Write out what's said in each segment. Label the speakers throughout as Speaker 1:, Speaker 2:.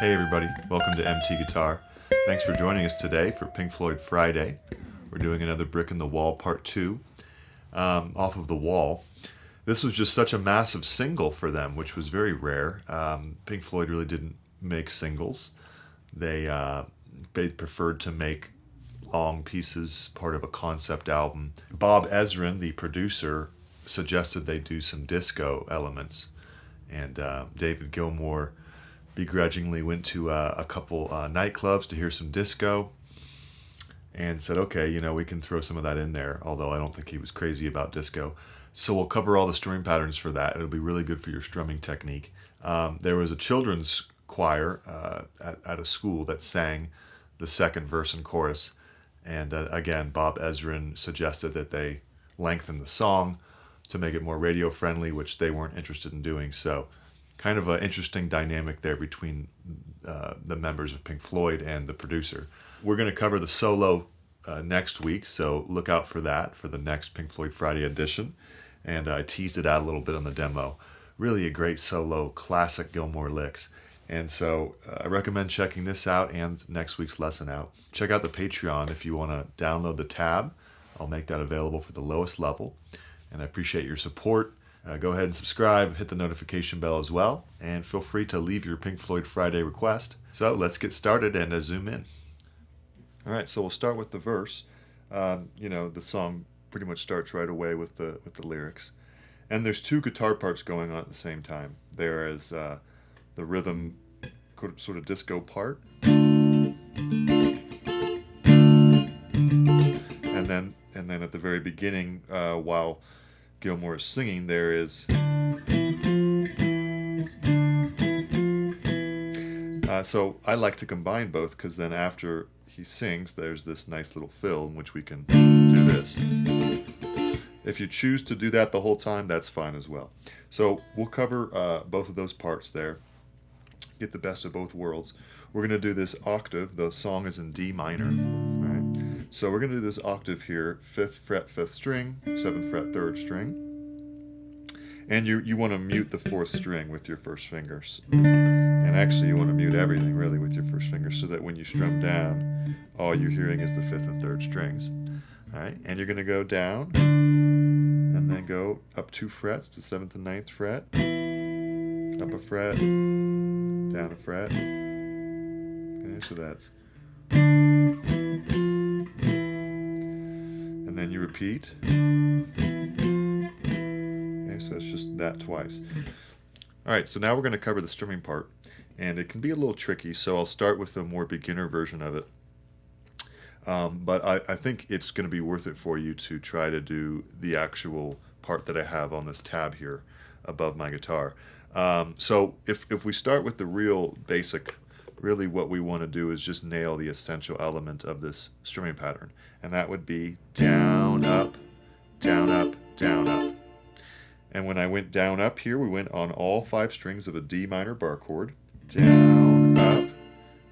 Speaker 1: Hey everybody, welcome to MT Guitar. Thanks for joining us today for Pink Floyd Friday. We're doing another Brick in the Wall Part 2 off of The Wall. This was just such a massive single for them, which was very rare. Pink Floyd really didn't make singles. They preferred to make long pieces, part of a concept album. Bob Ezrin, the producer, suggested they do some disco elements, and David Gilmour begrudgingly went to a couple nightclubs to hear some disco and said, okay, we can throw some of that in there, although I don't think he was crazy about disco. So we'll cover all the strumming patterns for that. It'll be really good for your strumming technique. There was a children's choir at a school that sang the second verse and chorus. And again, Bob Ezrin suggested that they lengthen the song to make it more radio friendly, which they weren't interested in doing. So kind of an interesting dynamic there between the members of Pink Floyd and the producer. We're going to cover the solo next week, so look out for that for the next Pink Floyd Friday edition. And I teased it out a little bit on the demo. Really a great solo, classic Gilmour licks. And so I recommend checking this out and next week's lesson out. Check out the Patreon if you want to download the tab. I'll make that available for the lowest level. And I appreciate your support. Go ahead and subscribe, hit the notification bell as well, and feel free to leave your Pink Floyd Friday request. So let's get started and zoom in. All right, so we'll start with the verse. The song pretty much starts right away with the lyrics. And there's two guitar parts going on at the same time. There is the rhythm sort of disco part. And then at the very beginning, while Gilmour is singing, there is so I like to combine both, because then after he sings there's this nice little fill in which we can do this. If you choose to do that the whole time, that's fine as well. So we'll cover both of those parts there, get the best of both worlds. We're going to do this octave. The song is in D minor, right? So we're going to do this octave here, 5th fret, 5th string, 7th fret, 3rd string. And you want to mute the 4th string with your first fingers. And actually you want to mute everything really with your first finger, so that when you strum down, all you're hearing is the 5th and 3rd strings. All right, and you're going to go down, and then go up 2 frets to 7th and 9th fret, up a fret, down a fret. Okay, so that's... And then you repeat. Okay, so it's just that twice. All right, so now we're going to cover the strumming part, and it can be a little tricky, so I'll start with the more beginner version of it. But I think it's going to be worth it for you to try to do the actual part that I have on this tab here above my guitar. So if we start with the real basic, really what we want to do is just nail the essential element of this strumming pattern, and that would be down, up, down, up, down, up. And when I went down, up here, we went on all 5 strings of a D minor bar chord, down, up,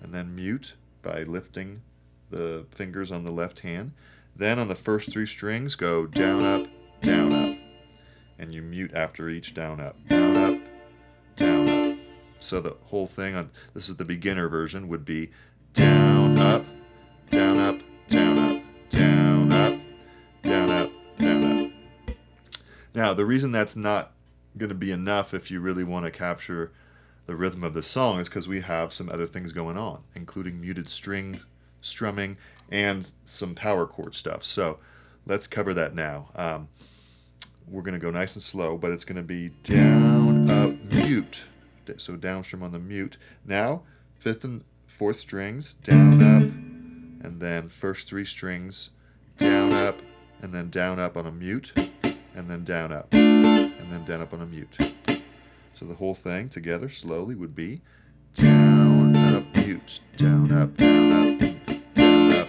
Speaker 1: and then mute by lifting the fingers on the left hand. Then on the first 3 strings, go down, up, and you mute after each down, up, down, up, down, up. So the whole thing, this is the beginner version, would be down, up, down, up, down, up, down, up, down, up, down, up. Now, the reason that's not going to be enough if you really want to capture the rhythm of the song is because we have some other things going on, including muted string strumming and some power chord stuff. So let's cover that now. We're going to go nice and slow, but it's going to be down, up, mute. So down strum on the mute. Now, 5th and 4th strings, down, up, and then first 3 strings, down, up, and then down, up on a mute, and then down, up, and then down, up on a mute. So the whole thing together slowly would be down, up, mute, down, up, down, up, down, up.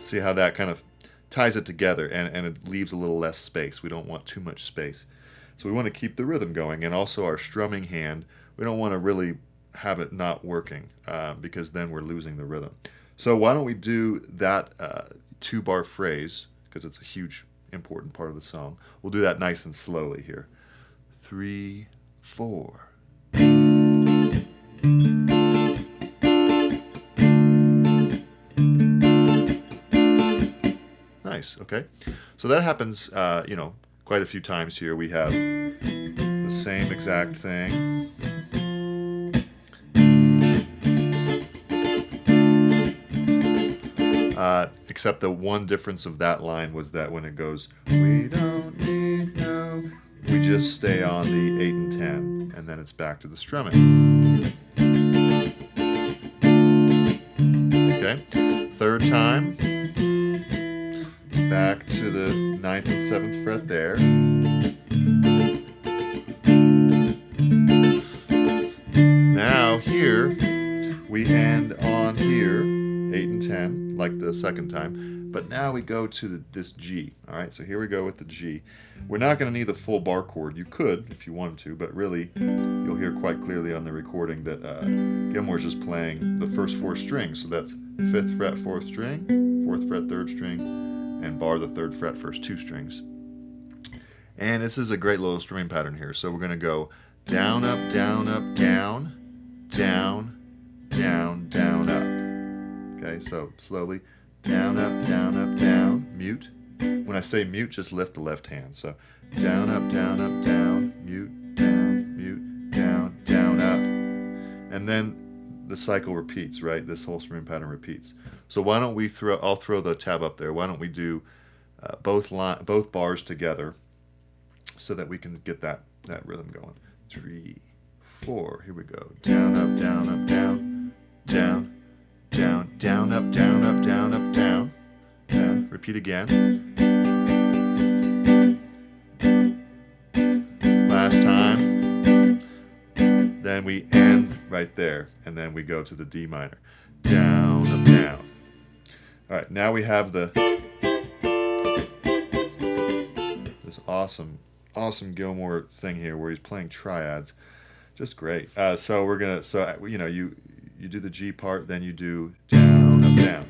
Speaker 1: See how that kind of ties it together, and it leaves a little less space. We don't want too much space. So we want to keep the rhythm going, and also our strumming hand, we don't want to really have it not working because then we're losing the rhythm. So why don't we do that 2-bar phrase, because it's a huge important part of the song. We'll do that nice and slowly here. 3, 4. Nice, okay. So that happens, quite a few times here. We have the same exact thing. Except the one difference of that line was that when it goes, we don't need no, we just stay on the 8 and 10, and then it's back to the strumming. Okay, third time, back to the 9th and 7th fret there. Now here, we end on here, 8 and 10, like the second time, but now we go to this G. All right, so here we go with the G. We're not going to need the full bar chord. You could if you wanted to, but really you'll hear quite clearly on the recording that Gilmour's just playing the first 4 strings. So that's 5th fret, 4th string, 4th fret, 3rd string, and bar the 3rd fret, first 2 strings. And this is a great little strumming pattern here. So we're going to go down, up, down, up, down, down, down, down, up. Okay, so slowly. Down, up, down, mute. When I say mute, just lift the left hand. So down, up, down, mute, down, down, up. And then the cycle repeats, right? This whole strumming pattern repeats. So why don't we I'll throw the tab up there. Why don't we do both bars together so that we can get that rhythm going. 3, 4, here we go. Down, up, down, down, down, down, up, down, up, down, up, down, down. Repeat again. Last time. Then we end right there, and then we go to the D minor. Down, up, down. All right, now we have this awesome Gilmour thing here where he's playing triads. Just great. You do the G part, then you do down, up, down.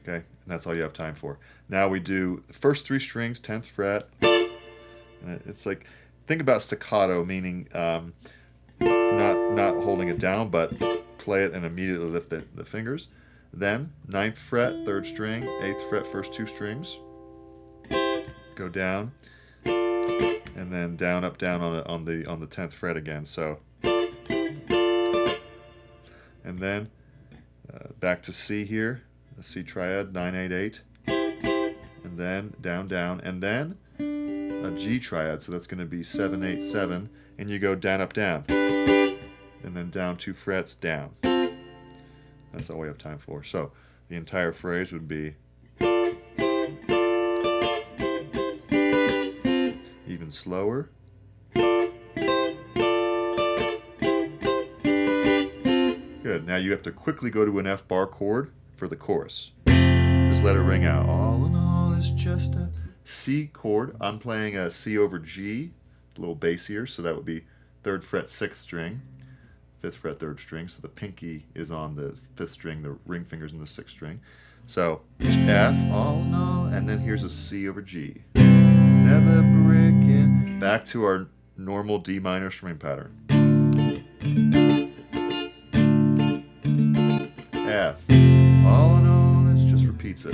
Speaker 1: Okay, and that's all you have time for. Now we do the first 3 strings, 10th fret. And it's like, think about staccato, meaning not holding it down, but play it and immediately lift the fingers. Then 9th fret, 3rd string, 8th fret, first 2 strings. Go down, and then down, up, down on the 10th fret again. So. And then back to C here, the C triad, 9, 8, 8, and then down, down, and then a G triad, so that's going to be 7, 8, 7, and you go down, up, down, and then down 2 frets, down. That's all we have time for. So the entire phrase would be even slower. Good. Now you have to quickly go to an F bar chord for the chorus. Just let it ring out. All in all, it's just a C chord. I'm playing a C over G, a little bassier, so that would be 3rd fret, 6th string, 5th fret, 3rd string. So the pinky is on the 5th string, the ring finger's in the 6th string. So F, all in all, and then here's a C over G. Another brick in. Back to our normal D minor strumming pattern. F. All in all, it just repeats it.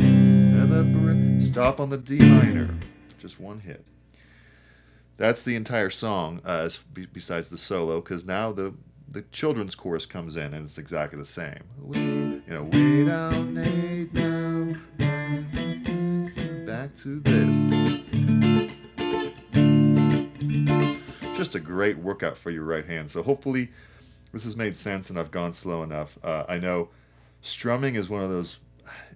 Speaker 1: Stop on the D minor. Just one hit. That's the entire song, besides the solo, because now the children's chorus comes in and it's exactly the same. We don't need no back to this. Just a great workout for your right hand. So hopefully this has made sense and I've gone slow enough. I know strumming is one of those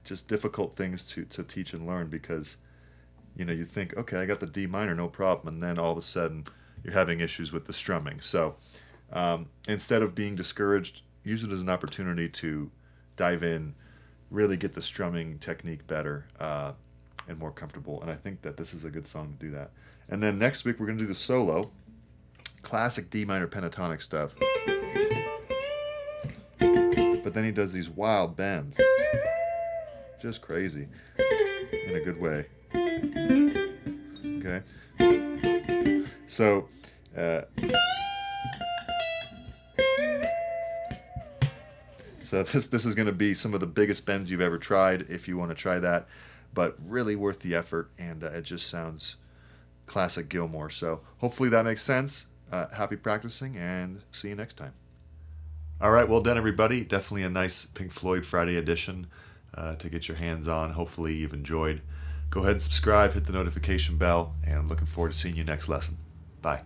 Speaker 1: just difficult things to teach and learn because, you think, okay, I got the D minor, no problem, and then all of a sudden you're having issues with the strumming. So instead of being discouraged, use it as an opportunity to dive in, really get the strumming technique better and more comfortable. And I think that this is a good song to do that. And then next week we're going to do the solo, classic D minor pentatonic stuff. But then he does these wild bends. Just crazy. In a good way. Okay. So, this is going to be some of the biggest bends you've ever tried if you want to try that, but really worth the effort, and it just sounds classic Gilmour. So hopefully that makes sense. Happy practicing, and see you next time. All right, well done, everybody. Definitely a nice Pink Floyd Friday edition to get your hands on. Hopefully you've enjoyed. Go ahead and subscribe, hit the notification bell, and I'm looking forward to seeing you next lesson. Bye.